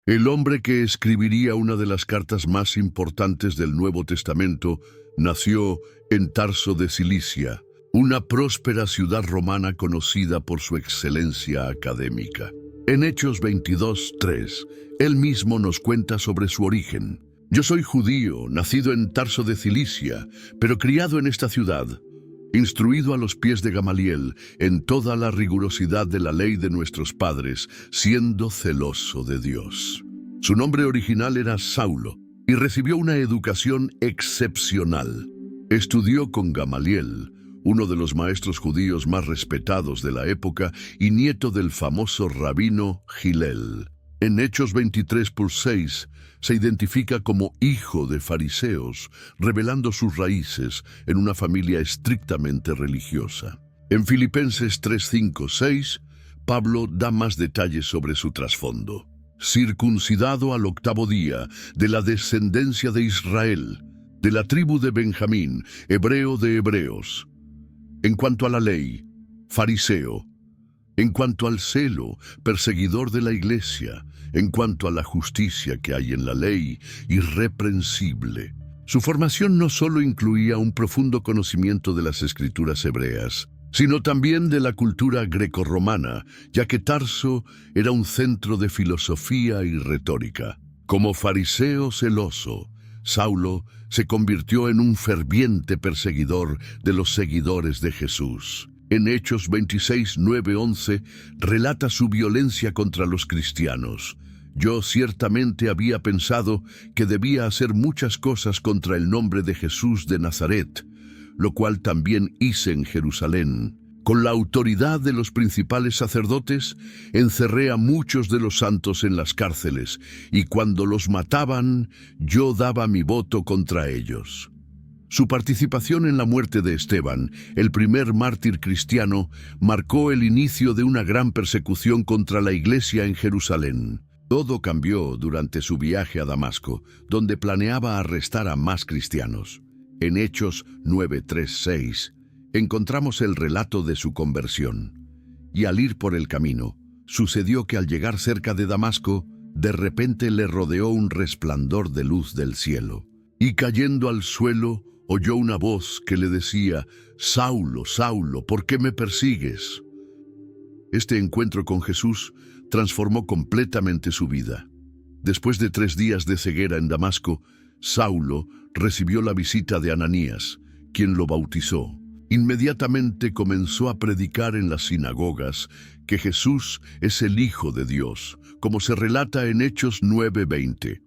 El hombre que escribiría una de las cartas más importantes del Nuevo Testamento nació en Tarso de Cilicia, una próspera ciudad romana conocida por su excelencia académica. En Hechos 22:3, él mismo nos cuenta sobre su origen. Yo soy judío, nacido en Tarso de Cilicia, pero criado en esta ciudad, instruido a los pies de Gamaliel en toda la rigurosidad de la ley de nuestros padres, siendo celoso de Dios. Su nombre original era Saulo y recibió una educación excepcional. Estudió con Gamaliel, uno de los maestros judíos más respetados de la época y nieto del famoso rabino Hillel. En Hechos 23:6 se identifica como hijo de fariseos, revelando sus raíces en una familia estrictamente religiosa. En Filipenses 3:5-6, Pablo da más detalles sobre su trasfondo. Circuncidado al 8º día, de la descendencia de Israel, de la tribu de Benjamín, hebreo de hebreos. En cuanto a la ley, fariseo. En cuanto al celo, perseguidor de la iglesia. En cuanto a la justicia que hay en la ley, irreprensible. Su formación no solo incluía un profundo conocimiento de las escrituras hebreas, sino también de la cultura grecorromana, ya que Tarso era un centro de filosofía y retórica. Como fariseo celoso, Saulo se convirtió en un ferviente perseguidor de los seguidores de Jesús. En Hechos 26:9-11 relata su violencia contra los cristianos. Yo ciertamente había pensado que debía hacer muchas cosas contra el nombre de Jesús de Nazaret, lo cual también hice en Jerusalén. Con la autoridad de los principales sacerdotes, encerré a muchos de los santos en las cárceles, y cuando los mataban, yo daba mi voto contra ellos. Su participación en la muerte de Esteban, el primer mártir cristiano, marcó el inicio de una gran persecución contra la iglesia en Jerusalén. Todo cambió durante su viaje a Damasco, donde planeaba arrestar a más cristianos. En Hechos 9:3-6, encontramos el relato de su conversión. Y al ir por el camino, sucedió que al llegar cerca de Damasco, de repente le rodeó un resplandor de luz del cielo. Y cayendo al suelo, oyó una voz que le decía: «Saulo, Saulo, ¿por qué me persigues?». Este encuentro con Jesús transformó completamente su vida. Después de 3 días de ceguera en Damasco, Saulo recibió la visita de Ananías, quien lo bautizó. Inmediatamente comenzó a predicar en las sinagogas que Jesús es el Hijo de Dios, como se relata en Hechos 9:20.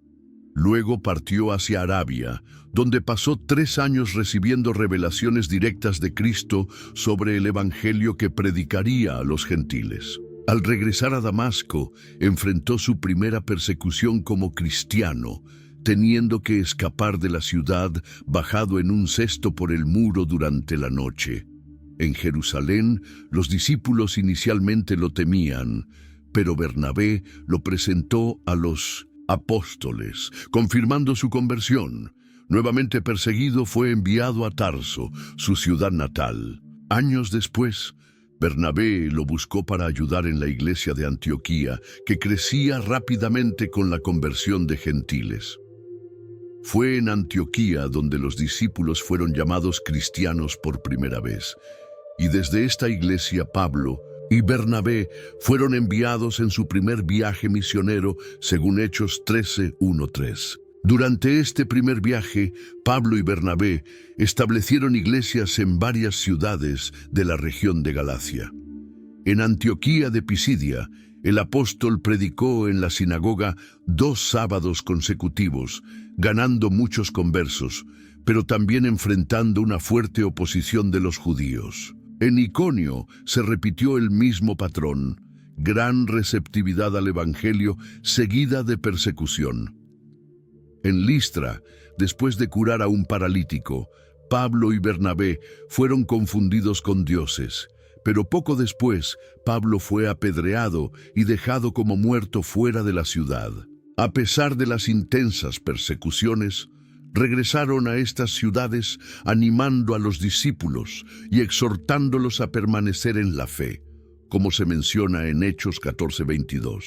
Luego partió hacia Arabia, donde pasó 3 años recibiendo revelaciones directas de Cristo sobre el evangelio que predicaría a los gentiles. Al regresar a Damasco, enfrentó su primera persecución como cristiano, teniendo que escapar de la ciudad bajado en un cesto por el muro durante la noche. En Jerusalén, los discípulos inicialmente lo temían, pero Bernabé lo presentó a los apóstoles, confirmando su conversión. Nuevamente perseguido, fue enviado a Tarso, su ciudad natal. Años después, Bernabé lo buscó para ayudar en la iglesia de Antioquía, que crecía rápidamente con la conversión de gentiles. Fue en Antioquía donde los discípulos fueron llamados cristianos por primera vez, y desde esta iglesia Pablo y Bernabé fueron enviados en su primer viaje misionero, según Hechos 13:1-3. Durante este primer viaje, Pablo y Bernabé establecieron iglesias en varias ciudades de la región de Galacia. En Antioquía de Pisidia, el apóstol predicó en la sinagoga 2 sábados consecutivos, ganando muchos conversos, pero también enfrentando una fuerte oposición de los judíos. En Iconio se repitió el mismo patrón: gran receptividad al evangelio seguida de persecución. En Listra, después de curar a un paralítico, Pablo y Bernabé fueron confundidos con dioses, pero poco después Pablo fue apedreado y dejado como muerto fuera de la ciudad. A pesar de las intensas persecuciones, regresaron a estas ciudades animando a los discípulos y exhortándolos a permanecer en la fe, como se menciona en Hechos 14:22.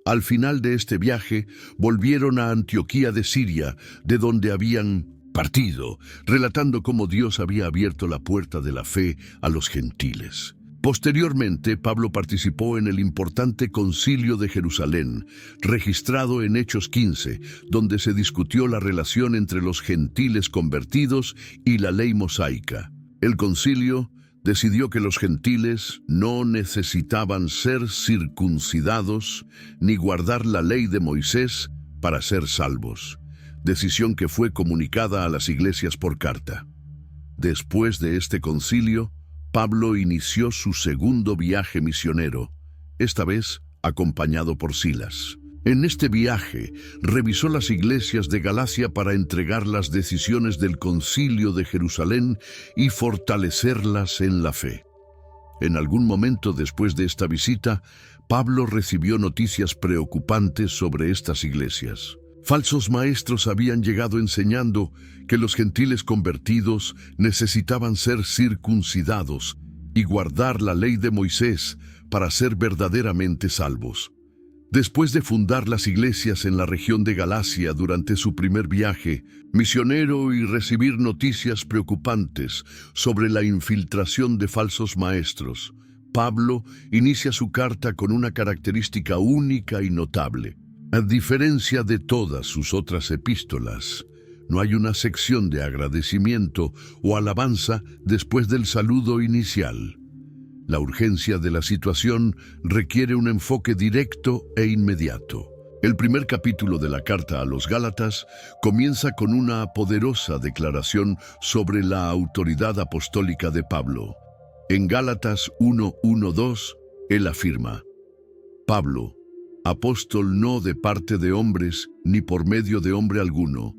Al final de este viaje, volvieron a Antioquía de Siria, de donde habían partido, relatando cómo Dios había abierto la puerta de la fe a los gentiles. Posteriormente, Pablo participó en el importante Concilio de Jerusalén, registrado en Hechos 15, donde se discutió la relación entre los gentiles convertidos y la ley mosaica. El concilio decidió que los gentiles no necesitaban ser circuncidados ni guardar la ley de Moisés para ser salvos, decisión que fue comunicada a las iglesias por carta. Después de este concilio, Pablo inició su segundo viaje misionero, esta vez acompañado por Silas. En este viaje, revisó las iglesias de Galacia para entregar las decisiones del Concilio de Jerusalén y fortalecerlas en la fe. En algún momento después de esta visita, Pablo recibió noticias preocupantes sobre estas iglesias. Falsos maestros habían llegado enseñando que los gentiles convertidos necesitaban ser circuncidados y guardar la ley de Moisés para ser verdaderamente salvos. Después de fundar las iglesias en la región de Galacia durante su primer viaje misionero y recibir noticias preocupantes sobre la infiltración de falsos maestros, Pablo inicia su carta con una característica única y notable. A diferencia de todas sus otras epístolas, no hay una sección de agradecimiento o alabanza después del saludo inicial. La urgencia de la situación requiere un enfoque directo e inmediato. El primer capítulo de la carta a los Gálatas comienza con una poderosa declaración sobre la autoridad apostólica de Pablo. En Gálatas 1:1-2, él afirma: Pablo, apóstol no de parte de hombres ni por medio de hombre alguno,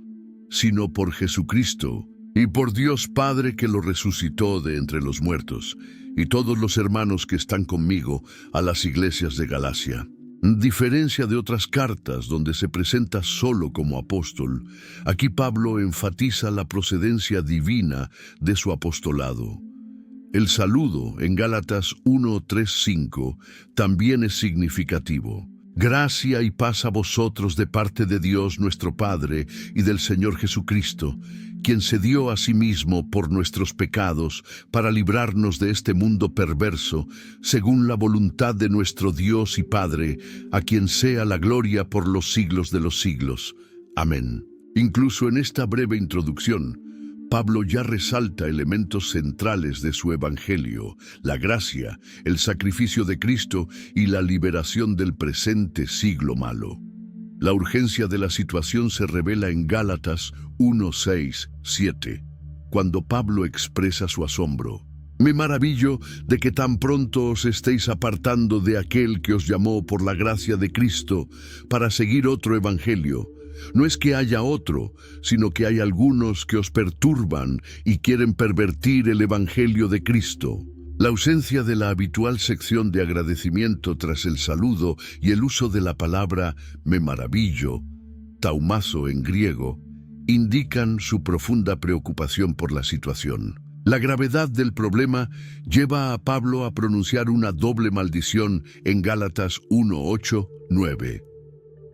sino por Jesucristo y por Dios Padre que lo resucitó de entre los muertos, y todos los hermanos que están conmigo a las iglesias de Galacia. Diferencia de otras cartas donde se presenta solo como apóstol, aquí Pablo enfatiza la procedencia divina de su apostolado. El saludo en Gálatas 1:3-5 también es significativo. Gracia y paz a vosotros de parte de Dios nuestro Padre y del Señor Jesucristo, quien se dio a sí mismo por nuestros pecados para librarnos de este mundo perverso, según la voluntad de nuestro Dios y Padre, a quien sea la gloria por los siglos de los siglos. Amén. Incluso en esta breve introducción, Pablo ya resalta elementos centrales de su evangelio: la gracia, el sacrificio de Cristo y la liberación del presente siglo malo. La urgencia de la situación se revela en Gálatas 1:6-7, cuando Pablo expresa su asombro. Me maravillo de que tan pronto os estéis apartando de aquel que os llamó por la gracia de Cristo para seguir otro evangelio. No es que haya otro, sino que hay algunos que os perturban y quieren pervertir el evangelio de Cristo. La ausencia de la habitual sección de agradecimiento tras el saludo y el uso de la palabra me maravillo, taumazo en griego, indican su profunda preocupación por la situación. La gravedad del problema lleva a Pablo a pronunciar una doble maldición en Gálatas 1:8-9.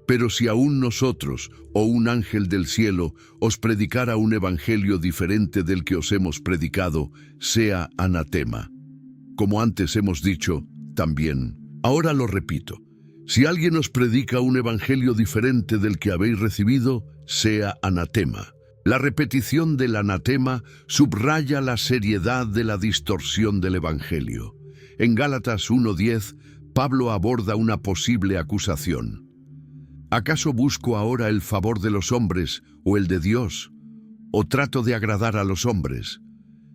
Pero si aún nosotros, o un ángel del cielo, os predicara un evangelio diferente del que os hemos predicado, sea anatema. Como antes hemos dicho, también. Ahora lo repito. Si alguien os predica un evangelio diferente del que habéis recibido, sea anatema. La repetición del anatema subraya la seriedad de la distorsión del evangelio. En Gálatas 1:10, Pablo aborda una posible acusación. ¿Acaso busco ahora el favor de los hombres o el de Dios? ¿O trato de agradar a los hombres?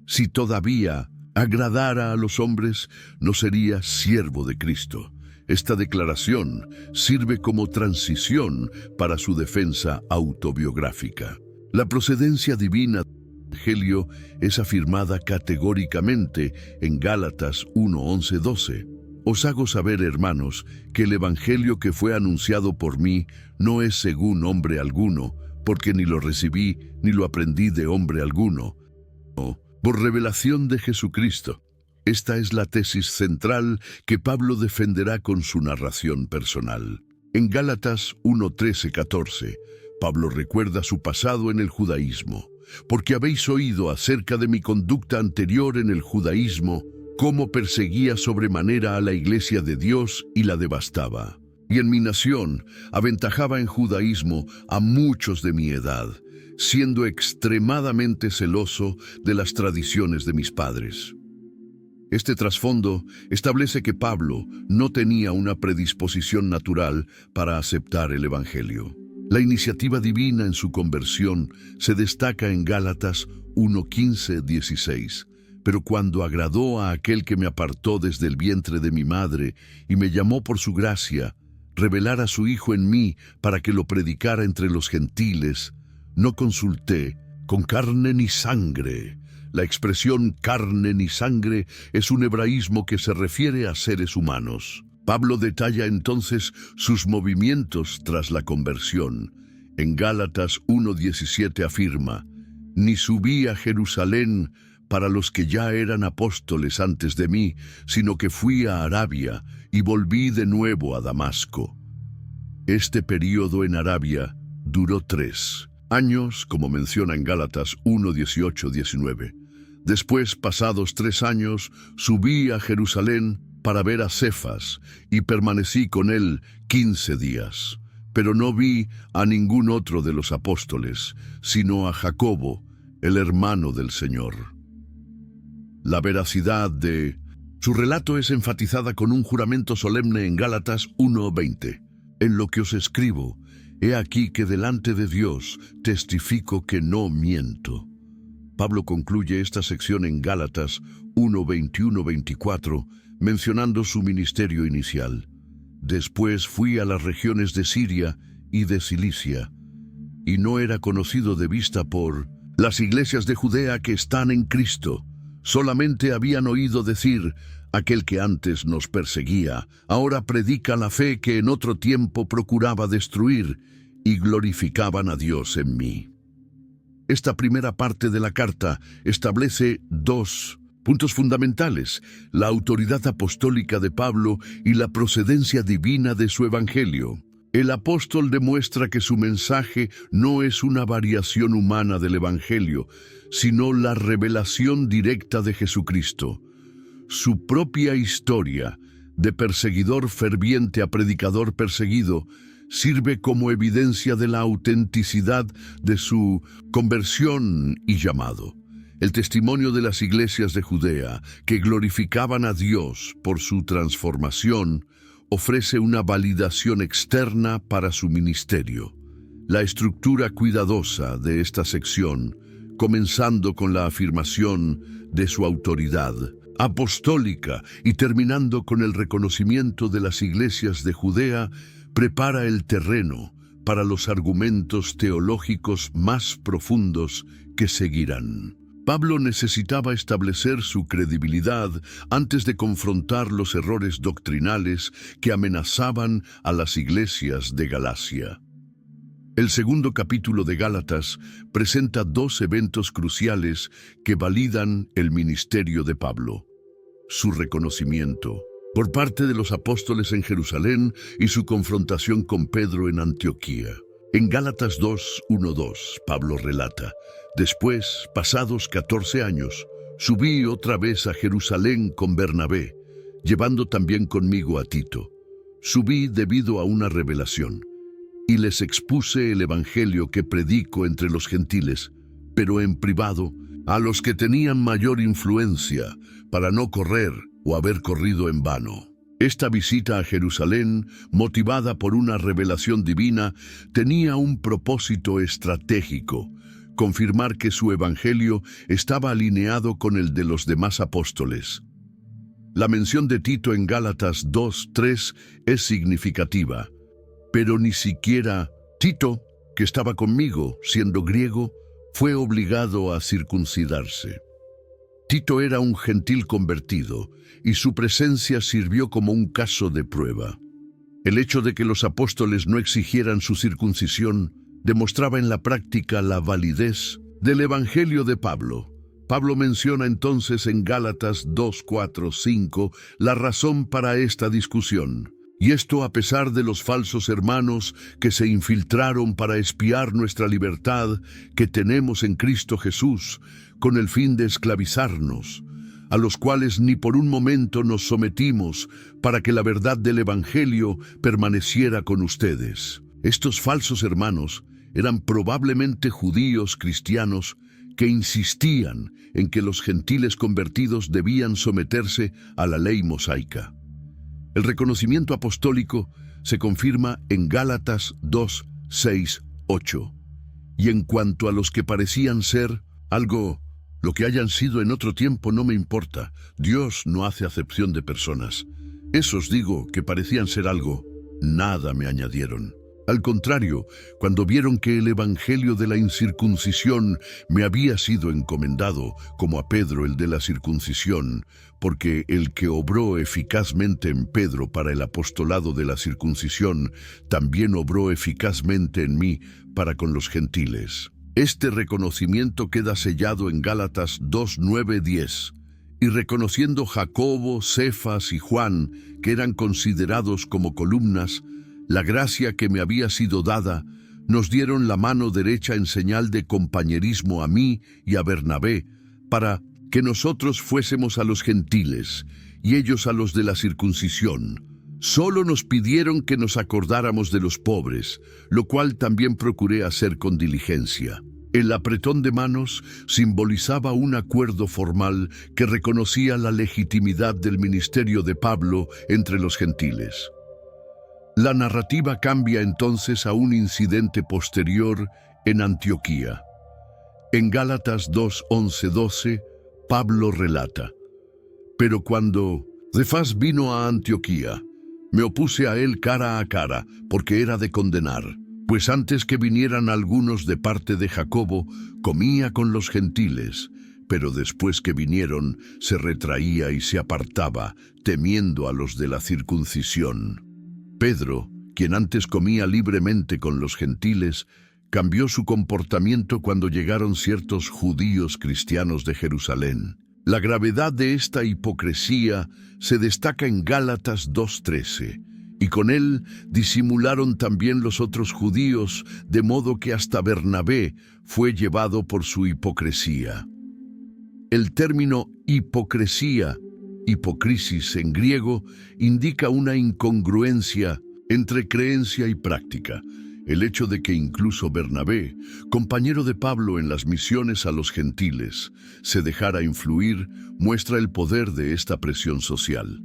Si todavía agradara a los hombres, no sería siervo de Cristo. Esta declaración sirve como transición para su defensa autobiográfica. La procedencia divina del Evangelio es afirmada categóricamente en Gálatas 1:11-12. Os hago saber, hermanos, que el evangelio que fue anunciado por mí no es según hombre alguno, porque ni lo recibí ni lo aprendí de hombre alguno, sino por revelación de Jesucristo. Esta es la tesis central que Pablo defenderá con su narración personal. En Gálatas 1:13-14, Pablo recuerda su pasado en el judaísmo. Porque habéis oído acerca de mi conducta anterior en el judaísmo, cómo perseguía sobremanera a la iglesia de Dios y la devastaba. Y en mi nación aventajaba en judaísmo a muchos de mi edad, siendo extremadamente celoso de las tradiciones de mis padres. Este trasfondo establece que Pablo no tenía una predisposición natural para aceptar el Evangelio. La iniciativa divina en su conversión se destaca en Gálatas 1:15-16. Pero cuando agradó a aquel que me apartó desde el vientre de mi madre y me llamó por su gracia, revelar a su Hijo en mí para que lo predicara entre los gentiles, no consulté con carne ni sangre. La expresión carne ni sangre es un hebraísmo que se refiere a seres humanos. Pablo detalla entonces sus movimientos tras la conversión. En Gálatas 1:17 afirma: «Ni subí a Jerusalén para los que ya eran apóstoles antes de mí, sino que fui a Arabia y volví de nuevo a Damasco». Este período en Arabia duró 3 años, como menciona en Gálatas 1:18-19. Después, pasados 3 años, subí a Jerusalén para ver a Cefas, y permanecí con él 15 días. Pero no vi a ningún otro de los apóstoles, sino a Jacobo, el hermano del Señor. La veracidad de su relato es enfatizada con un juramento solemne en Gálatas 1:20. En lo que os escribo, he aquí que delante de Dios testifico que no miento. Pablo concluye esta sección en Gálatas 1:21-24, mencionando su ministerio inicial. Después fui a las regiones de Siria y de Cilicia, y no era conocido de vista por las iglesias de Judea que están en Cristo. Solamente habían oído decir: aquel que antes nos perseguía, ahora predica la fe que en otro tiempo procuraba destruir, y glorificaban a Dios en mí. Esta primera parte de la carta establece 2 puntos fundamentales: la autoridad apostólica de Pablo y la procedencia divina de su evangelio. El apóstol demuestra que su mensaje no es una variación humana del evangelio, sino la revelación directa de Jesucristo. Su propia historia, de perseguidor ferviente a predicador perseguido, sirve como evidencia de la autenticidad de su conversión y llamado. El testimonio de las iglesias de Judea, que glorificaban a Dios por su transformación, ofrece una validación externa para su ministerio. La estructura cuidadosa de esta sección, comenzando con la afirmación de su autoridad apostólica y terminando con el reconocimiento de las iglesias de Judea, prepara el terreno para los argumentos teológicos más profundos que seguirán. Pablo necesitaba establecer su credibilidad antes de confrontar los errores doctrinales que amenazaban a las iglesias de Galacia. El segundo capítulo de Gálatas presenta 2 eventos cruciales que validan el ministerio de Pablo: su reconocimiento por parte de los apóstoles en Jerusalén y su confrontación con Pedro en Antioquía. En Gálatas 2:1-2, Pablo relata: «Después, pasados 14 años, subí otra vez a Jerusalén con Bernabé, llevando también conmigo a Tito. Subí debido a una revelación, y les expuse el evangelio que predico entre los gentiles, pero en privado, a los que tenían mayor influencia, para no correr o haber corrido en vano». Esta visita a Jerusalén, motivada por una revelación divina, tenía un propósito estratégico: confirmar que su evangelio estaba alineado con el de los demás apóstoles. La mención de Tito en Gálatas 2:3 es significativa. Pero ni siquiera Tito, que estaba conmigo, siendo griego, fue obligado a circuncidarse. Tito era un gentil convertido, y su presencia sirvió como un caso de prueba. El hecho de que los apóstoles no exigieran su circuncisión demostraba en la práctica la validez del evangelio de Pablo. Pablo menciona entonces en Gálatas 2:4-5 la razón para esta discusión. Y esto a pesar de los falsos hermanos que se infiltraron para espiar nuestra libertad que tenemos en Cristo Jesús, con el fin de esclavizarnos, a los cuales ni por un momento nos sometimos para que la verdad del Evangelio permaneciera con ustedes. Estos falsos hermanos eran probablemente judíos cristianos que insistían en que los gentiles convertidos debían someterse a la ley mosaica. El reconocimiento apostólico se confirma en Gálatas 2, 6, 8. Y en cuanto a los que parecían ser algo, lo que hayan sido en otro tiempo no me importa. Dios no hace acepción de personas. Esos digo que parecían ser algo, nada me añadieron. Al contrario, cuando vieron que el evangelio de la incircuncisión me había sido encomendado, como a Pedro el de la circuncisión, porque el que obró eficazmente en Pedro para el apostolado de la circuncisión, también obró eficazmente en mí para con los gentiles. Este reconocimiento queda sellado en Gálatas 2, 9, 10. Y reconociendo Jacobo, Cefas y Juan, que eran considerados como columnas, la gracia que me había sido dada, nos dieron la mano derecha en señal de compañerismo a mí y a Bernabé, para que nosotros fuésemos a los gentiles, y ellos a los de la circuncisión. Solo nos pidieron que nos acordáramos de los pobres, lo cual también procuré hacer con diligencia. El apretón de manos simbolizaba un acuerdo formal que reconocía la legitimidad del ministerio de Pablo entre los gentiles. La narrativa cambia entonces a un incidente posterior en Antioquía. En Gálatas 2, 11, 12, Pablo relata: Pero cuando Cefas vino a Antioquía, me opuse a él cara a cara, porque era de condenar. Pues antes que vinieran algunos de parte de Jacobo, comía con los gentiles, pero después que vinieron, se retraía y se apartaba, temiendo a los de la circuncisión. Pedro, quien antes comía libremente con los gentiles, cambió su comportamiento cuando llegaron ciertos judíos cristianos de Jerusalén. La gravedad de esta hipocresía se destaca en Gálatas 2:13, y con él disimularon también los otros judíos, de modo que hasta Bernabé fue llevado por su hipocresía. El término hipocresía, hipocrisis en griego, indica una incongruencia entre creencia y práctica. El hecho de que incluso Bernabé, compañero de Pablo en las misiones a los gentiles, se dejara influir, muestra el poder de esta presión social.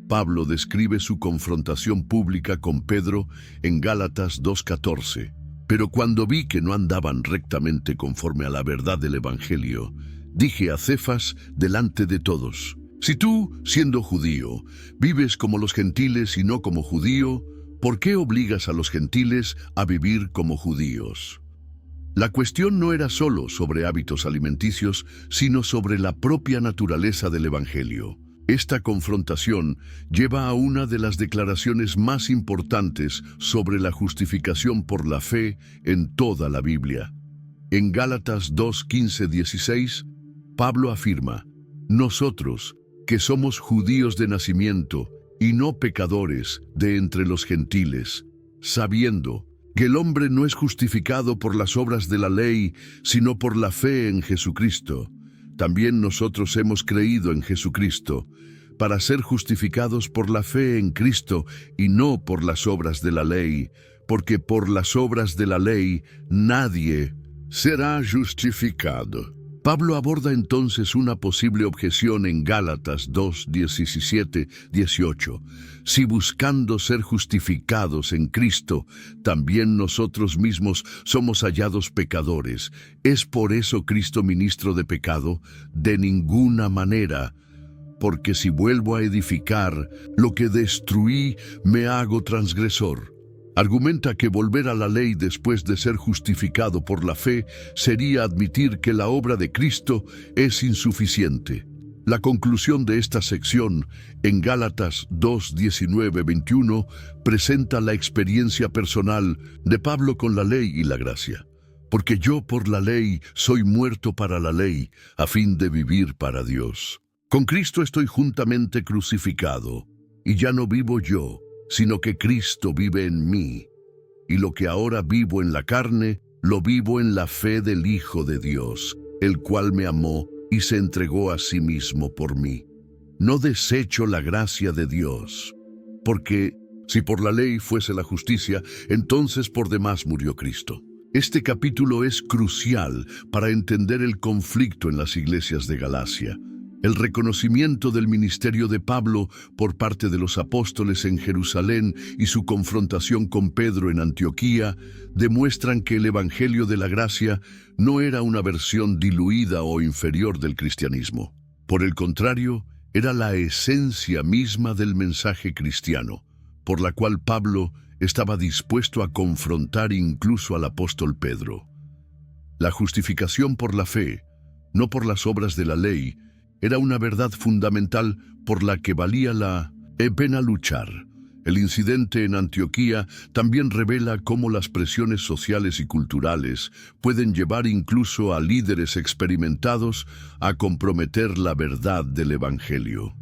Pablo describe su confrontación pública con Pedro en Gálatas 2:14. Pero cuando vi que no andaban rectamente conforme a la verdad del Evangelio, dije a Cefas delante de todos: Si tú, siendo judío, vives como los gentiles y no como judío, ¿por qué obligas a los gentiles a vivir como judíos? La cuestión no era solo sobre hábitos alimenticios, sino sobre la propia naturaleza del Evangelio. Esta confrontación lleva a una de las declaraciones más importantes sobre la justificación por la fe en toda la Biblia. En Gálatas 2:15-16, Pablo afirma: Nosotros, que somos judíos de nacimiento y no pecadores de entre los gentiles, sabiendo que el hombre no es justificado por las obras de la ley, sino por la fe en Jesucristo. También nosotros hemos creído en Jesucristo, para ser justificados por la fe en Cristo y no por las obras de la ley, porque por las obras de la ley nadie será justificado. Pablo aborda entonces una posible objeción en Gálatas 2:17-18. Si buscando ser justificados en Cristo, también nosotros mismos somos hallados pecadores, ¿es por eso Cristo ministro de pecado? De ninguna manera. Porque si vuelvo a edificar lo que destruí, me hago transgresor. Argumenta que volver a la ley después de ser justificado por la fe sería admitir que la obra de Cristo es insuficiente. La conclusión de esta sección, en Gálatas 2:19-21, presenta la experiencia personal de Pablo con la ley y la gracia. Porque yo por la ley soy muerto para la ley, a fin de vivir para Dios. Con Cristo estoy juntamente crucificado, y ya no vivo yo, sino que Cristo vive en mí, y lo que ahora vivo en la carne, lo vivo en la fe del Hijo de Dios, el cual me amó y se entregó a sí mismo por mí. No desecho la gracia de Dios, porque si por la ley fuese la justicia, entonces por demás murió Cristo. Este capítulo es crucial para entender el conflicto en las iglesias de Galacia. El reconocimiento del ministerio de Pablo por parte de los apóstoles en Jerusalén y su confrontación con Pedro en Antioquía demuestran que el Evangelio de la Gracia no era una versión diluida o inferior del cristianismo. Por el contrario, era la esencia misma del mensaje cristiano, por la cual Pablo estaba dispuesto a confrontar incluso al apóstol Pedro. La justificación por la fe, no por las obras de la ley, era una verdad fundamental por la que valía la pena luchar. El incidente en Antioquía también revela cómo las presiones sociales y culturales pueden llevar incluso a líderes experimentados a comprometer la verdad del Evangelio.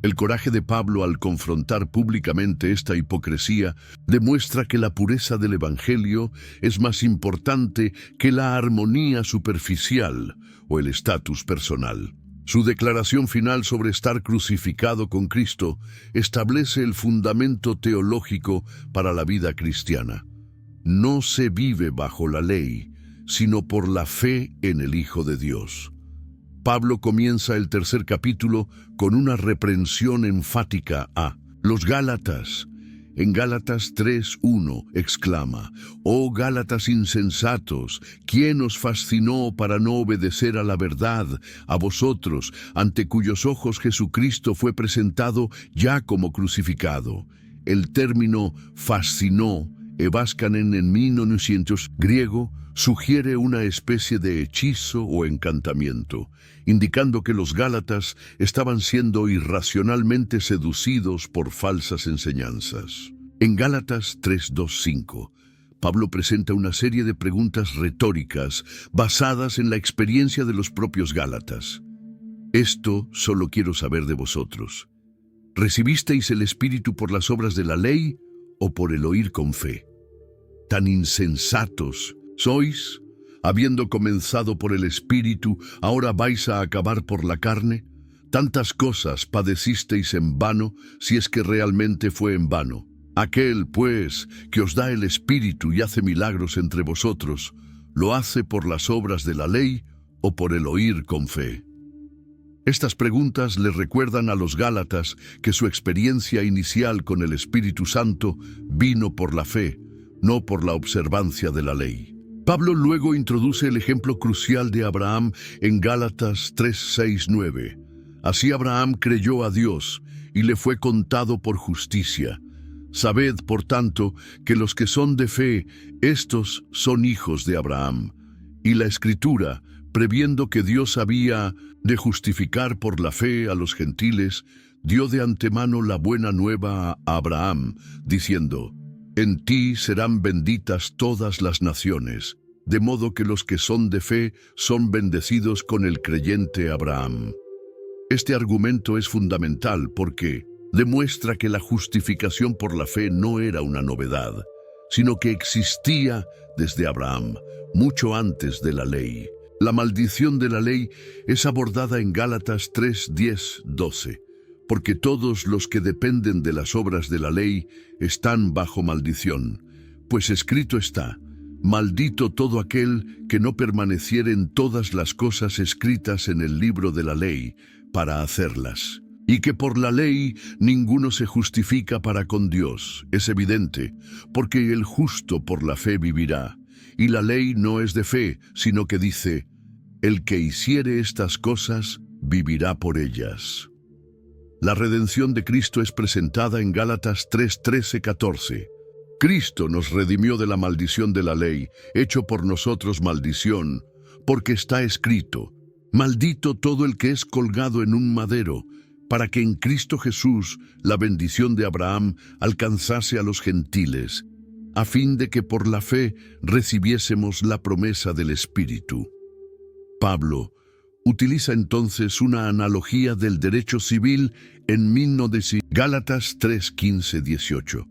El coraje de Pablo al confrontar públicamente esta hipocresía demuestra que la pureza del Evangelio es más importante que la armonía superficial o el estatus personal. Su declaración final sobre estar crucificado con Cristo establece el fundamento teológico para la vida cristiana. No se vive bajo la ley, sino por la fe en el Hijo de Dios. Pablo comienza el tercer capítulo con una reprensión enfática a los Gálatas. En Gálatas 3:1 exclama: «Oh Gálatas insensatos, ¿quién os fascinó para no obedecer a la verdad, a vosotros, ante cuyos ojos Jesucristo fue presentado ya como crucificado?» El término fascinó, evaskanen en 1900 griego, sugiere una especie de hechizo o encantamiento, indicando que los Gálatas estaban siendo irracionalmente seducidos por falsas enseñanzas. En Gálatas 3:2-5, Pablo presenta una serie de preguntas retóricas basadas en la experiencia de los propios Gálatas. Esto solo quiero saber de vosotros. ¿Recibisteis el Espíritu por las obras de la ley o por el oír con fe? Tan insensatos ¿sois? Habiendo comenzado por el Espíritu, ¿ahora vais a acabar por la carne? Tantas cosas padecisteis en vano, si es que realmente fue en vano. Aquel, pues, que os da el Espíritu y hace milagros entre vosotros, ¿lo hace por las obras de la ley o por el oír con fe? Estas preguntas le recuerdan a los Gálatas que su experiencia inicial con el Espíritu Santo vino por la fe, no por la observancia de la ley. Pablo luego introduce el ejemplo crucial de Abraham en Gálatas 3:6-9. Así Abraham creyó a Dios y le fue contado por justicia. Sabed, por tanto, que los que son de fe, estos son hijos de Abraham. Y la Escritura, previendo que Dios había de justificar por la fe a los gentiles, dio de antemano la buena nueva a Abraham, diciendo: «En ti serán benditas todas las naciones», de modo que los que son de fe son bendecidos con el creyente Abraham. Este argumento es fundamental porque demuestra que la justificación por la fe no era una novedad, sino que existía desde Abraham, mucho antes de la ley. La maldición de la ley es abordada en Gálatas 3:10-12. Porque todos los que dependen de las obras de la ley están bajo maldición. Pues escrito está: «Maldito todo aquel que no permaneciere en todas las cosas escritas en el libro de la ley para hacerlas». Y que por la ley ninguno se justifica para con Dios, es evidente, porque el justo por la fe vivirá. Y la ley no es de fe, sino que dice: «El que hiciere estas cosas, vivirá por ellas». La redención de Cristo es presentada en Gálatas 3:13-14. Cristo nos redimió de la maldición de la ley, hecho por nosotros maldición, porque está escrito: «Maldito todo el que es colgado en un madero», para que en Cristo Jesús la bendición de Abraham alcanzase a los gentiles, a fin de que por la fe recibiésemos la promesa del Espíritu. Pablo, Utiliza entonces una analogía del derecho civil en Gálatas 3, 15, 18.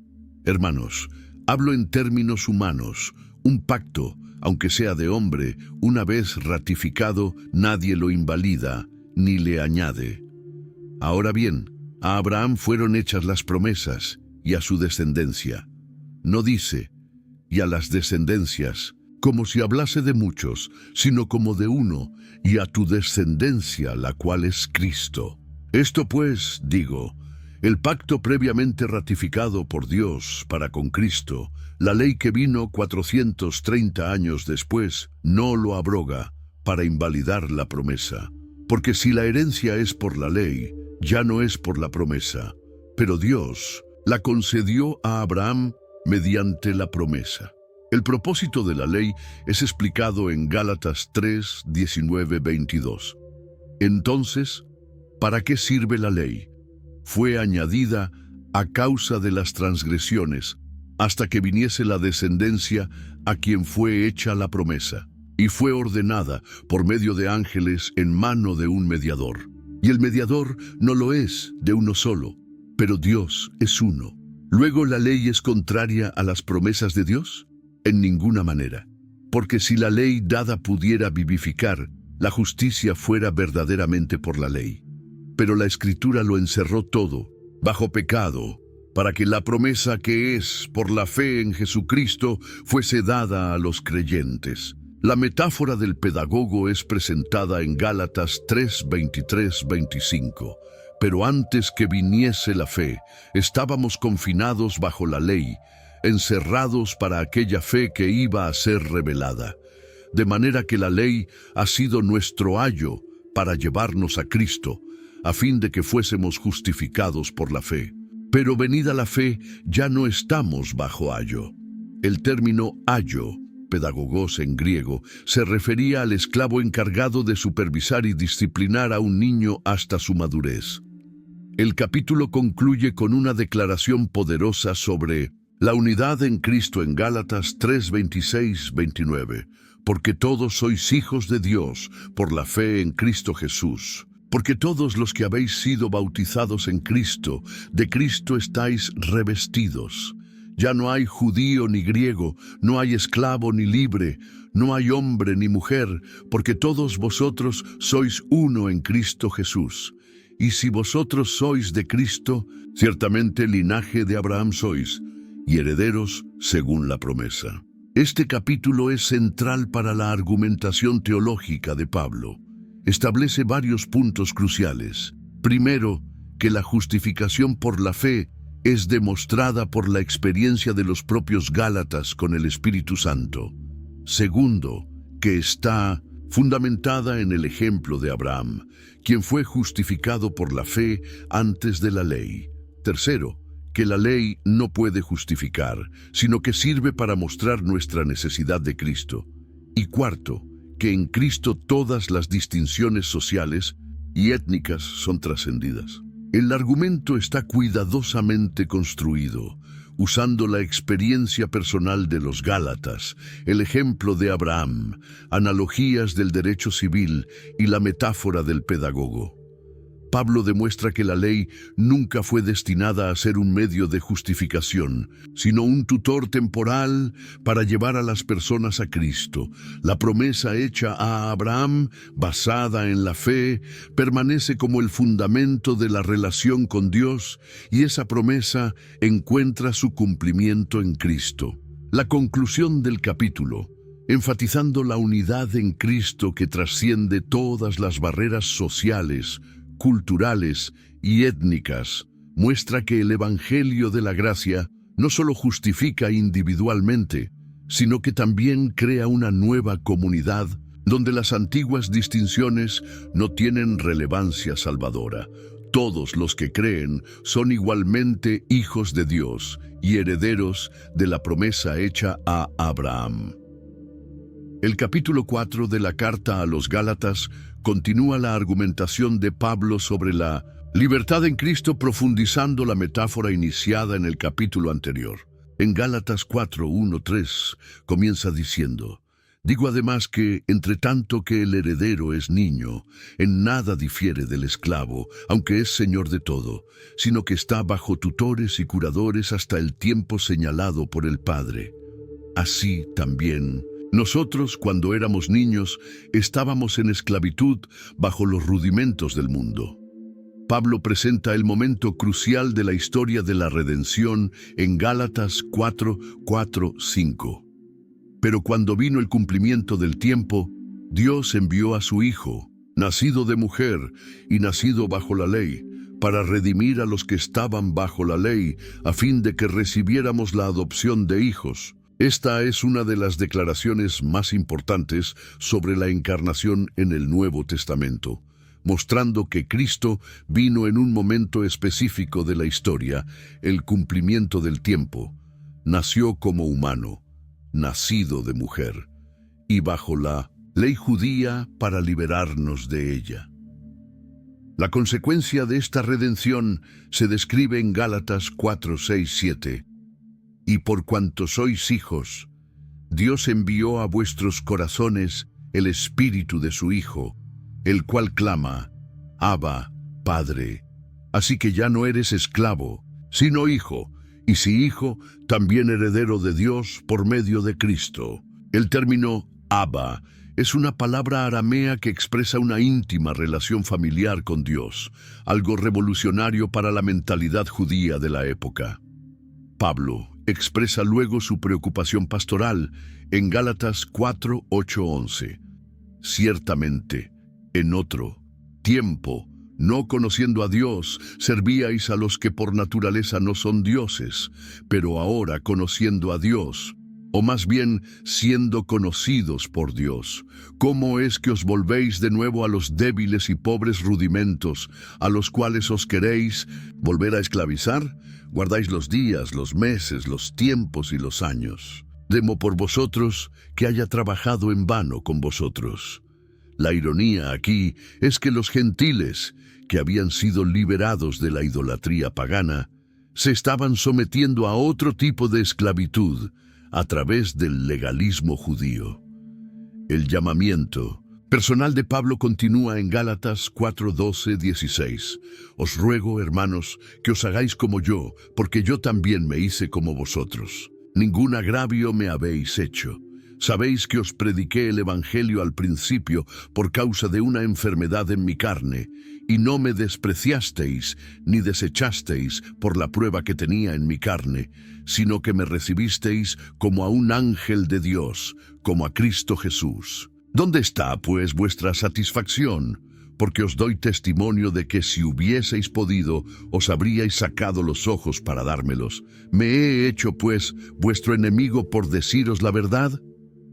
Hermanos, hablo en términos humanos. Un pacto, aunque sea de hombre, una vez ratificado, nadie lo invalida ni le añade. Ahora bien, a Abraham fueron hechas las promesas y a su descendencia. No dice, y a las descendencias, como si hablase de muchos, sino como de uno, y a tu descendencia, la cual es Cristo. Esto pues, digo, el pacto previamente ratificado por Dios para con Cristo, la ley que vino 430 años después, no lo abroga para invalidar la promesa. Porque si la herencia es por la ley, ya no es por la promesa, pero Dios la concedió a Abraham mediante la promesa. El propósito de la ley es explicado en Gálatas 3, 19, 22. Entonces, ¿para qué sirve la ley? Fue añadida a causa de las transgresiones, hasta que viniese la descendencia a quien fue hecha la promesa, y fue ordenada por medio de ángeles en mano de un mediador. Y el mediador no lo es de uno solo, pero Dios es uno. ¿Luego la ley es contraria a las promesas de Dios? En ninguna manera. Porque si la ley dada pudiera vivificar, la justicia fuera verdaderamente por la ley. Pero la Escritura lo encerró todo, bajo pecado, para que la promesa que es por la fe en Jesucristo fuese dada a los creyentes. La metáfora del pedagogo es presentada en Gálatas 3, 23, 25. Pero antes que viniese la fe, estábamos confinados bajo la ley, encerrados para aquella fe que iba a ser revelada. De manera que la ley ha sido nuestro ayo para llevarnos a Cristo, a fin de que fuésemos justificados por la fe. Pero venida la fe, ya no estamos bajo ayo. El término ayo, pedagogos en griego, se refería al esclavo encargado de supervisar y disciplinar a un niño hasta su madurez. El capítulo concluye con una declaración poderosa sobre la unidad en Cristo en Gálatas 3, 26, 29. Porque todos sois hijos de Dios por la fe en Cristo Jesús. Porque todos los que habéis sido bautizados en Cristo, de Cristo estáis revestidos. Ya no hay judío ni griego, no hay esclavo ni libre, no hay hombre ni mujer, porque todos vosotros sois uno en Cristo Jesús. Y si vosotros sois de Cristo, ciertamente linaje de Abraham sois, y herederos según la promesa. Este capítulo es central para la argumentación teológica de Pablo. Establece varios puntos cruciales. Primero, que la justificación por la fe es demostrada por la experiencia de los propios Gálatas con el Espíritu Santo. Segundo, que está fundamentada en el ejemplo de Abraham, quien fue justificado por la fe antes de la ley. Tercero, que la ley no puede justificar, sino que sirve para mostrar nuestra necesidad de Cristo. Y cuarto, que en Cristo todas las distinciones sociales y étnicas son trascendidas. El argumento está cuidadosamente construido, usando la experiencia personal de los Gálatas, el ejemplo de Abraham, analogías del derecho civil y la metáfora del pedagogo. Pablo demuestra que la ley nunca fue destinada a ser un medio de justificación, sino un tutor temporal para llevar a las personas a Cristo. La promesa hecha a Abraham, basada en la fe, permanece como el fundamento de la relación con Dios, y esa promesa encuentra su cumplimiento en Cristo. La conclusión del capítulo, enfatizando la unidad en Cristo que trasciende todas las barreras sociales, culturales y étnicas, muestra que el Evangelio de la Gracia no solo justifica individualmente, sino que también crea una nueva comunidad donde las antiguas distinciones no tienen relevancia salvadora. Todos los que creen son igualmente hijos de Dios y herederos de la promesa hecha a Abraham. El capítulo 4 de la carta a los Gálatas continúa la argumentación de Pablo sobre la libertad en Cristo, profundizando la metáfora iniciada en el capítulo anterior. En Gálatas 4, 1, 3 comienza diciendo: Digo además que, entre tanto que el heredero es niño, en nada difiere del esclavo, aunque es señor de todo, sino que está bajo tutores y curadores hasta el tiempo señalado por el Padre. Así también, nosotros, cuando éramos niños, estábamos en esclavitud bajo los rudimentos del mundo. Pablo presenta el momento crucial de la historia de la redención en Gálatas 4:5. Pero cuando vino el cumplimiento del tiempo, Dios envió a su Hijo, nacido de mujer y nacido bajo la ley, para redimir a los que estaban bajo la ley, a fin de que recibiéramos la adopción de hijos. Esta es una de las declaraciones más importantes sobre la encarnación en el Nuevo Testamento, mostrando que Cristo vino en un momento específico de la historia, el cumplimiento del tiempo. Nació como humano, nacido de mujer, y bajo la ley judía para liberarnos de ella. La consecuencia de esta redención se describe en Gálatas 4:6-7. Y por cuanto sois hijos, Dios envió a vuestros corazones el Espíritu de su Hijo, el cual clama, Abba, Padre. Así que ya no eres esclavo, sino hijo, y si hijo, también heredero de Dios por medio de Cristo. El término Abba es una palabra aramea que expresa una íntima relación familiar con Dios, algo revolucionario para la mentalidad judía de la época. Pablo expresa luego su preocupación pastoral en Gálatas 4:8-11. Ciertamente, en otro tiempo, no conociendo a Dios, servíais a los que por naturaleza no son dioses, pero ahora conociendo a Dios, o más bien siendo conocidos por Dios, ¿cómo es que os volvéis de nuevo a los débiles y pobres rudimentos, a los cuales os queréis volver a esclavizar? Guardáis los días, los meses, los tiempos y los años. Temo por vosotros que haya trabajado en vano con vosotros. La ironía aquí es que los gentiles, que habían sido liberados de la idolatría pagana, se estaban sometiendo a otro tipo de esclavitud a través del legalismo judío. El llamamiento personal de Pablo continúa en Gálatas 4:12-16. Os ruego, hermanos, que os hagáis como yo, porque yo también me hice como vosotros. Ningún agravio me habéis hecho. Sabéis que os prediqué el Evangelio al principio por causa de una enfermedad en mi carne, y no me despreciasteis ni desechasteis por la prueba que tenía en mi carne, sino que me recibisteis como a un ángel de Dios, como a Cristo Jesús. ¿Dónde está, pues, vuestra satisfacción? Porque os doy testimonio de que si hubieseis podido, os habríais sacado los ojos para dármelos. ¿Me he hecho, pues, vuestro enemigo por deciros la verdad?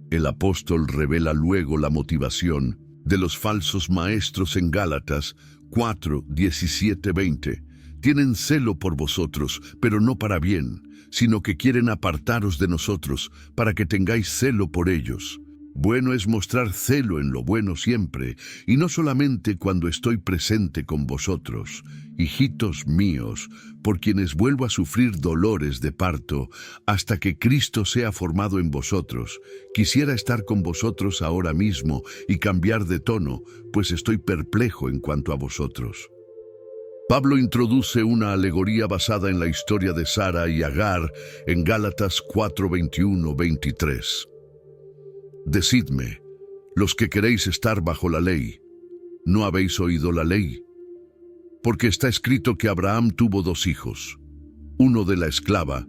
El apóstol revela luego la motivación de los falsos maestros en Gálatas 4:17-20. Tienen celo por vosotros, pero no para bien, sino que quieren apartaros de nosotros, para que tengáis celo por ellos. Bueno es mostrar celo en lo bueno siempre, y no solamente cuando estoy presente con vosotros, hijitos míos, por quienes vuelvo a sufrir dolores de parto, hasta que Cristo sea formado en vosotros. Quisiera estar con vosotros ahora mismo y cambiar de tono, pues estoy perplejo en cuanto a vosotros. Pablo introduce una alegoría basada en la historia de Sara y Agar en Gálatas 4:21-23. Decidme, los que queréis estar bajo la ley, ¿no habéis oído la ley? Porque está escrito que Abraham tuvo 2 hijos, uno de la esclava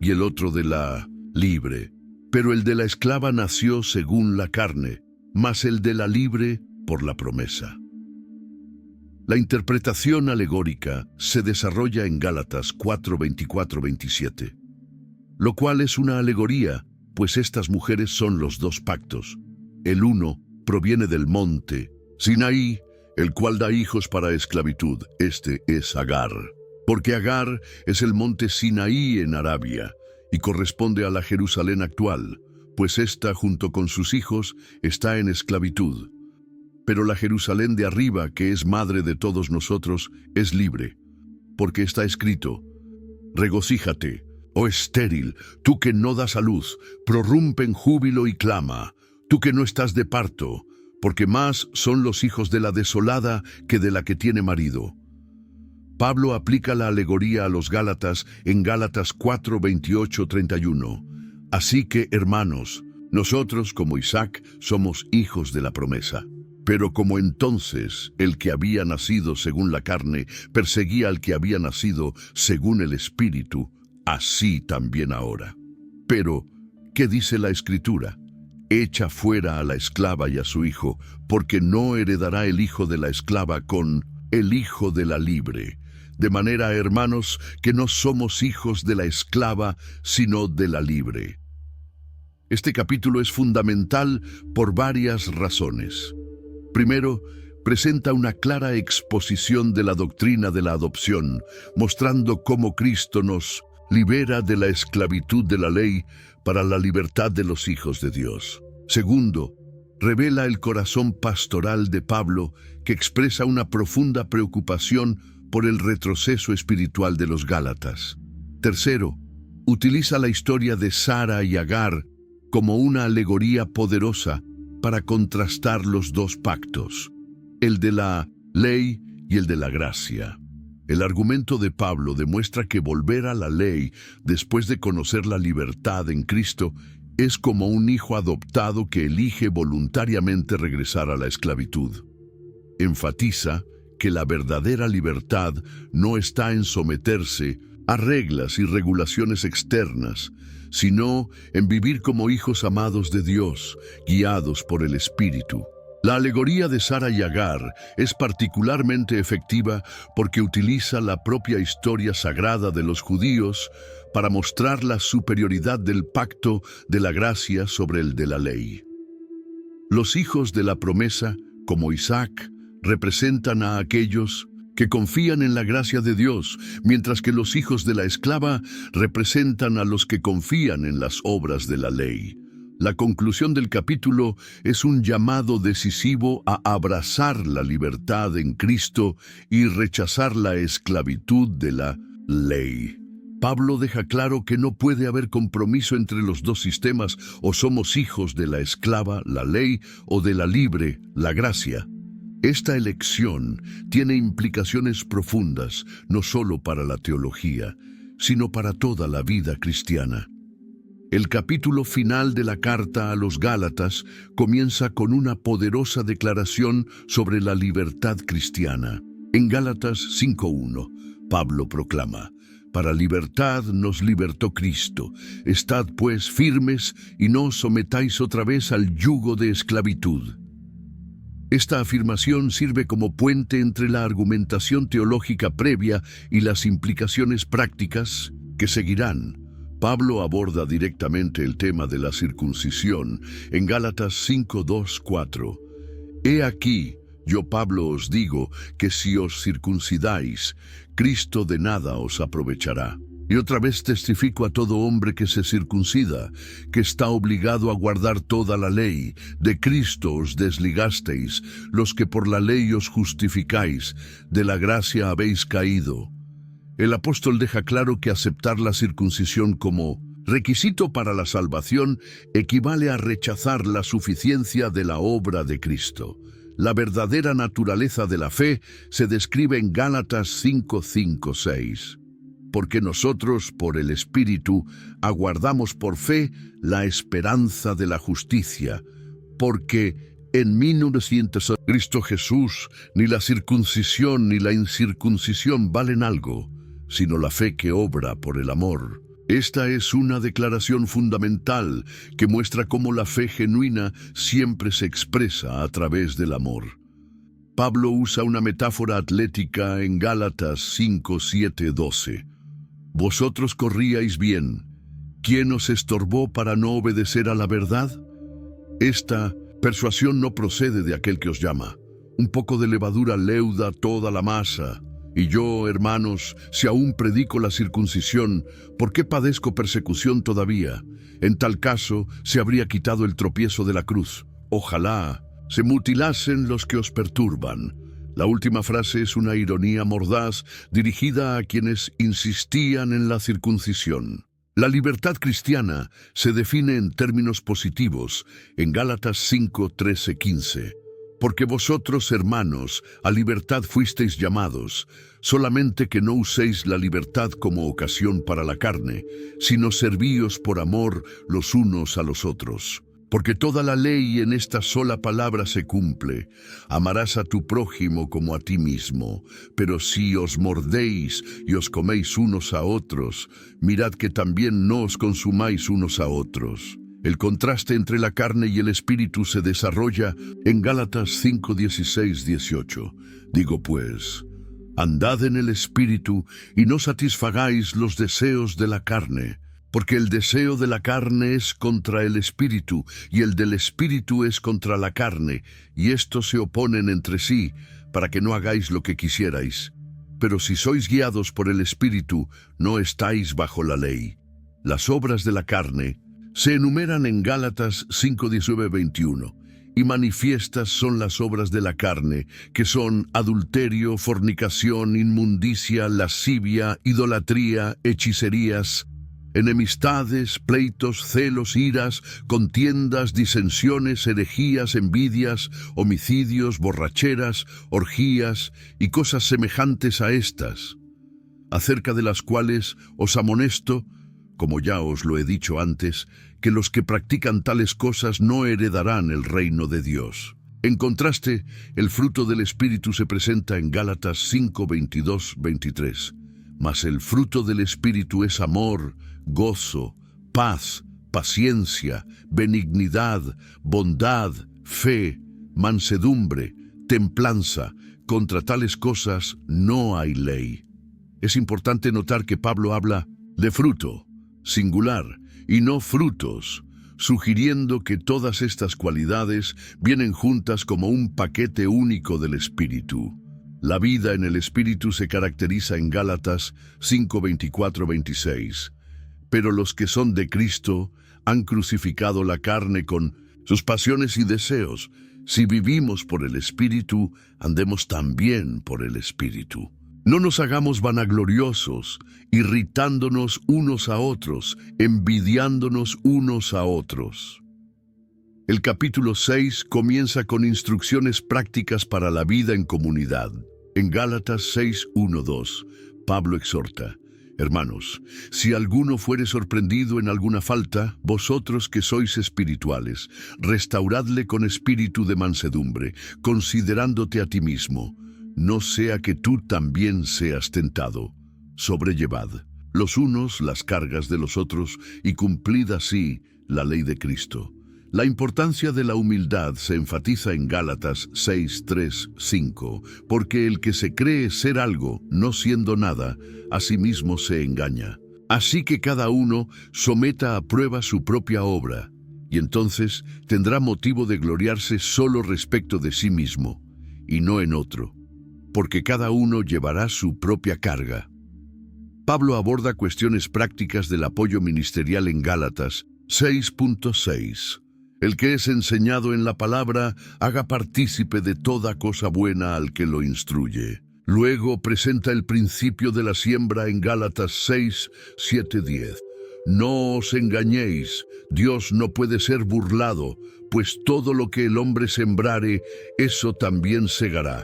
y el otro de la libre. Pero el de la esclava nació según la carne, mas el de la libre por la promesa. La interpretación alegórica se desarrolla en Gálatas 4:24-27, lo cual es una alegoría, pues estas mujeres son los 2 pactos. El uno proviene del monte Sinaí, el cual da hijos para esclavitud. Este es Agar, porque Agar es el monte Sinaí en Arabia y corresponde a la Jerusalén actual, pues ésta junto con sus hijos está en esclavitud. Pero la Jerusalén de arriba, que es madre de todos nosotros, es libre, porque está escrito: regocíjate, oh estéril, tú que no das a luz, prorrumpe en júbilo y clama, tú que no estás de parto, porque más son los hijos de la desolada que de la que tiene marido. Pablo aplica la alegoría a los Gálatas en Gálatas 4, 28, 31. Así que, hermanos, nosotros como Isaac somos hijos de la promesa. Pero como entonces el que había nacido según la carne perseguía al que había nacido según el Espíritu, así también ahora. Pero, ¿qué dice la Escritura? Echa fuera a la esclava y a su hijo, porque no heredará el hijo de la esclava con el hijo de la libre. De manera, hermanos, que no somos hijos de la esclava, sino de la libre. Este capítulo es fundamental por varias razones. Primero, presenta una clara exposición de la doctrina de la adopción, mostrando cómo Cristo nos libera de la esclavitud de la ley para la libertad de los hijos de Dios. Segundo, revela el corazón pastoral de Pablo, que expresa una profunda preocupación por el retroceso espiritual de los Gálatas. Tercero, utiliza la historia de Sara y Agar como una alegoría poderosa para contrastar los dos pactos, el de la ley y el de la gracia. El argumento de Pablo demuestra que volver a la ley después de conocer la libertad en Cristo es como un hijo adoptado que elige voluntariamente regresar a la esclavitud. Enfatiza que la verdadera libertad no está en someterse a reglas y regulaciones externas, sino en vivir como hijos amados de Dios, guiados por el Espíritu. La alegoría de Sara y Agar es particularmente efectiva porque utiliza la propia historia sagrada de los judíos para mostrar la superioridad del pacto de la gracia sobre el de la ley. Los hijos de la promesa, como Isaac, representan a aquellos que confían en la gracia de Dios, mientras que los hijos de la esclava representan a los que confían en las obras de la ley. La conclusión del capítulo es un llamado decisivo a abrazar la libertad en Cristo y rechazar la esclavitud de la ley. Pablo deja claro que no puede haber compromiso entre los dos sistemas: o somos hijos de la esclava, la ley, o de la libre, la gracia. Esta elección tiene implicaciones profundas, no solo para la teología, sino para toda la vida cristiana. El capítulo final de la carta a los Gálatas comienza con una poderosa declaración sobre la libertad cristiana. En Gálatas 5:1, Pablo proclama: «Para libertad nos libertó Cristo. Estad pues firmes y no os sometáis otra vez al yugo de esclavitud». Esta afirmación sirve como puente entre la argumentación teológica previa y las implicaciones prácticas que seguirán. Pablo aborda directamente el tema de la circuncisión en Gálatas 5:2-4. «He aquí, yo Pablo os digo que si os circuncidáis, Cristo de nada os aprovechará. Y otra vez testifico a todo hombre que se circuncida, que está obligado a guardar toda la ley. De Cristo os desligasteis, los que por la ley os justificáis, de la gracia habéis caído». El apóstol deja claro que aceptar la circuncisión como requisito para la salvación equivale a rechazar la suficiencia de la obra de Cristo. La verdadera naturaleza de la fe se describe en Gálatas 5:5-6. Porque nosotros, por el Espíritu, aguardamos por fe la esperanza de la justicia, porque en 1900 Cristo Jesús, ni la circuncisión ni la incircuncisión valen algo, sino la fe que obra por el amor. Esta es una declaración fundamental que muestra cómo la fe genuina siempre se expresa a través del amor. Pablo usa una metáfora atlética en Gálatas 5:7-12. «Vosotros corríais bien. ¿Quién os estorbó para no obedecer a la verdad? Esta persuasión no procede de aquel que os llama. Un poco de levadura leuda toda la masa. Y yo, hermanos, si aún predico la circuncisión, ¿por qué padezco persecución todavía? En tal caso, se habría quitado el tropiezo de la cruz. Ojalá se mutilasen los que os perturban». La última frase es una ironía mordaz dirigida a quienes insistían en la circuncisión. La libertad cristiana se define en términos positivos en Gálatas 5, 13, 15. Porque vosotros, hermanos, a libertad fuisteis llamados, solamente que no uséis la libertad como ocasión para la carne, sino servíos por amor los unos a los otros. Porque toda la ley en esta sola palabra se cumple: amarás a tu prójimo como a ti mismo. Pero si os mordéis y os coméis unos a otros, mirad que también no os consumáis unos a otros. El contraste entre la carne y el espíritu se desarrolla en Gálatas 5, 16, 18. Digo pues, andad en el espíritu y no satisfagáis los deseos de la carne. Porque el deseo de la carne es contra el espíritu, y el del espíritu es contra la carne, y estos se oponen entre sí, para que no hagáis lo que quisierais. Pero si sois guiados por el espíritu, no estáis bajo la ley. Las obras de la carne se enumeran en Gálatas 5, 19, 21, y manifiestas son las obras de la carne, que son adulterio, fornicación, inmundicia, lascivia, idolatría, hechicerías, enemistades, pleitos, celos, iras, contiendas, disensiones, herejías, envidias, homicidios, borracheras, orgías y cosas semejantes a estas, acerca de las cuales os amonesto, como ya os lo he dicho antes, que los que practican tales cosas no heredarán el reino de Dios. En contraste, el fruto del Espíritu se presenta en Gálatas 5, 22, 23. Mas el fruto del Espíritu es amor, gozo, paz, paciencia, benignidad, bondad, fe, mansedumbre, templanza. Contra tales cosas no hay ley. Es importante notar que Pablo habla de fruto, singular, y no frutos, sugiriendo que todas estas cualidades vienen juntas como un paquete único del Espíritu. La vida en el Espíritu se caracteriza en Gálatas 5, 24, 26. Pero los que son de Cristo han crucificado la carne con sus pasiones y deseos. Si vivimos por el Espíritu, andemos también por el Espíritu. No nos hagamos vanagloriosos, irritándonos unos a otros, envidiándonos unos a otros. El capítulo 6 comienza con instrucciones prácticas para la vida en comunidad. En Gálatas 6, 1, 2, Pablo exhorta: hermanos, si alguno fuere sorprendido en alguna falta, vosotros que sois espirituales, restauradle con espíritu de mansedumbre, considerándote a ti mismo, no sea que tú también seas tentado. Sobrellevad los unos las cargas de los otros y cumplid así la ley de Cristo. La importancia de la humildad se enfatiza en Gálatas 6, 3, 5, porque el que se cree ser algo, no siendo nada, a sí mismo se engaña. Así que cada uno someta a prueba su propia obra, y entonces tendrá motivo de gloriarse solo respecto de sí mismo, y no en otro, porque cada uno llevará su propia carga. Pablo aborda cuestiones prácticas del apoyo ministerial en Gálatas 6.6. El que es enseñado en la palabra, haga partícipe de toda cosa buena al que lo instruye. Luego presenta el principio de la siembra en Gálatas 6, 7, 10. No os engañéis, Dios no puede ser burlado, pues todo lo que el hombre sembrare, eso también segará.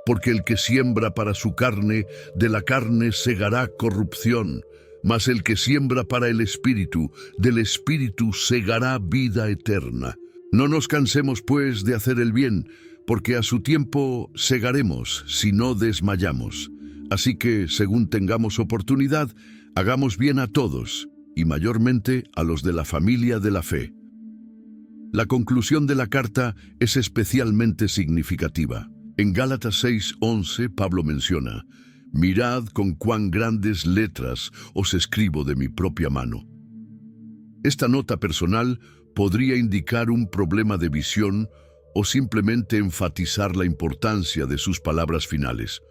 Porque el que siembra para su carne, de la carne segará corrupción. Mas el que siembra para el Espíritu, del Espíritu segará vida eterna. No nos cansemos, pues, de hacer el bien, porque a su tiempo segaremos, si no desmayamos. Así que, según tengamos oportunidad, hagamos bien a todos, y mayormente a los de la familia de la fe. La conclusión de la carta es especialmente significativa. En Gálatas 6:11, Pablo menciona: mirad con cuán grandes letras os escribo de mi propia mano. Esta nota personal podría indicar un problema de visión o simplemente enfatizar la importancia de sus palabras finales.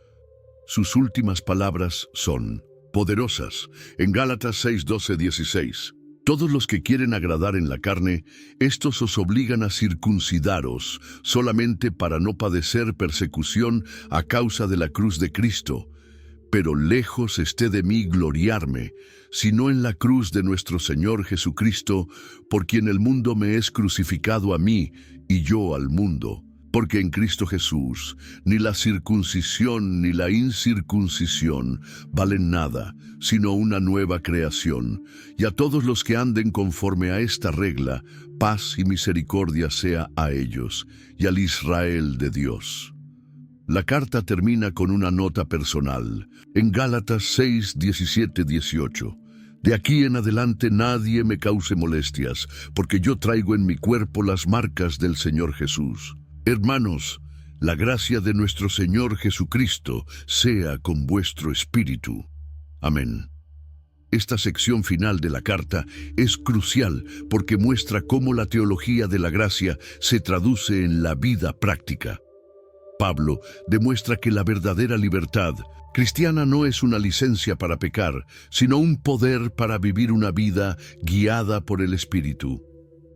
Sus últimas palabras son poderosas. En Gálatas 6:12-16. Todos los que quieren agradar en la carne, estos os obligan a circuncidaros, solamente para no padecer persecución a causa de la cruz de Cristo. Pero lejos esté de mí gloriarme, sino en la cruz de nuestro Señor Jesucristo, por quien el mundo me es crucificado a mí y yo al mundo. Porque en Cristo Jesús ni la circuncisión ni la incircuncisión valen nada, sino una nueva creación. Y a todos los que anden conforme a esta regla, paz y misericordia sea a ellos y al Israel de Dios. La carta termina con una nota personal, en Gálatas 6, 17, 18. De aquí en adelante nadie me cause molestias, porque yo traigo en mi cuerpo las marcas del Señor Jesús. Hermanos, la gracia de nuestro Señor Jesucristo sea con vuestro espíritu. Amén. Esta sección final de la carta es crucial porque muestra cómo la teología de la gracia se traduce en la vida práctica. Pablo demuestra que la verdadera libertad cristiana no es una licencia para pecar, sino un poder para vivir una vida guiada por el Espíritu.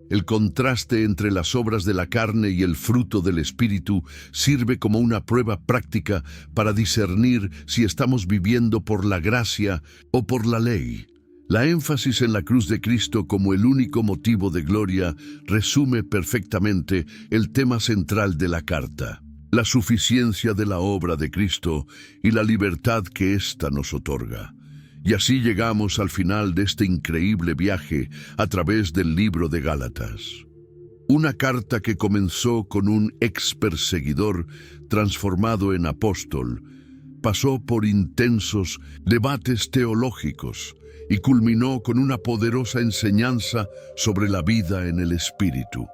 El contraste entre las obras de la carne y el fruto del Espíritu sirve como una prueba práctica para discernir si estamos viviendo por la gracia o por la ley. La énfasis en la cruz de Cristo como el único motivo de gloria resume perfectamente el tema central de la carta: la suficiencia de la obra de Cristo y la libertad que ésta nos otorga. Y así llegamos al final de este increíble viaje a través del libro de Gálatas. Una carta que comenzó con un ex perseguidor transformado en apóstol, pasó por intensos debates teológicos y culminó con una poderosa enseñanza sobre la vida en el Espíritu.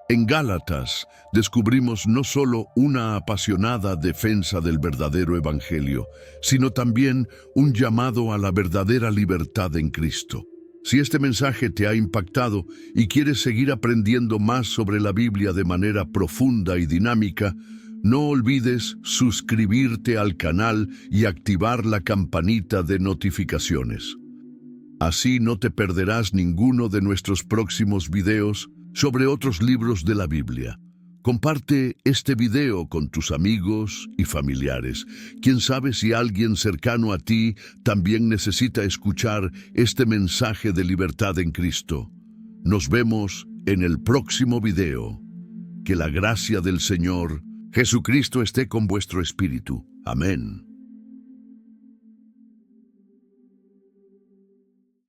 En Gálatas descubrimos no solo una apasionada defensa del verdadero Evangelio, sino también un llamado a la verdadera libertad en Cristo. Si este mensaje te ha impactado y quieres seguir aprendiendo más sobre la Biblia de manera profunda y dinámica, no olvides suscribirte al canal y activar la campanita de notificaciones. Así no te perderás ninguno de nuestros próximos videos sobre otros libros de la Biblia. Comparte este video con tus amigos y familiares. Quién sabe si alguien cercano a ti también necesita escuchar este mensaje de libertad en Cristo. Nos vemos en el próximo video. Que la gracia del Señor Jesucristo esté con vuestro espíritu. Amén.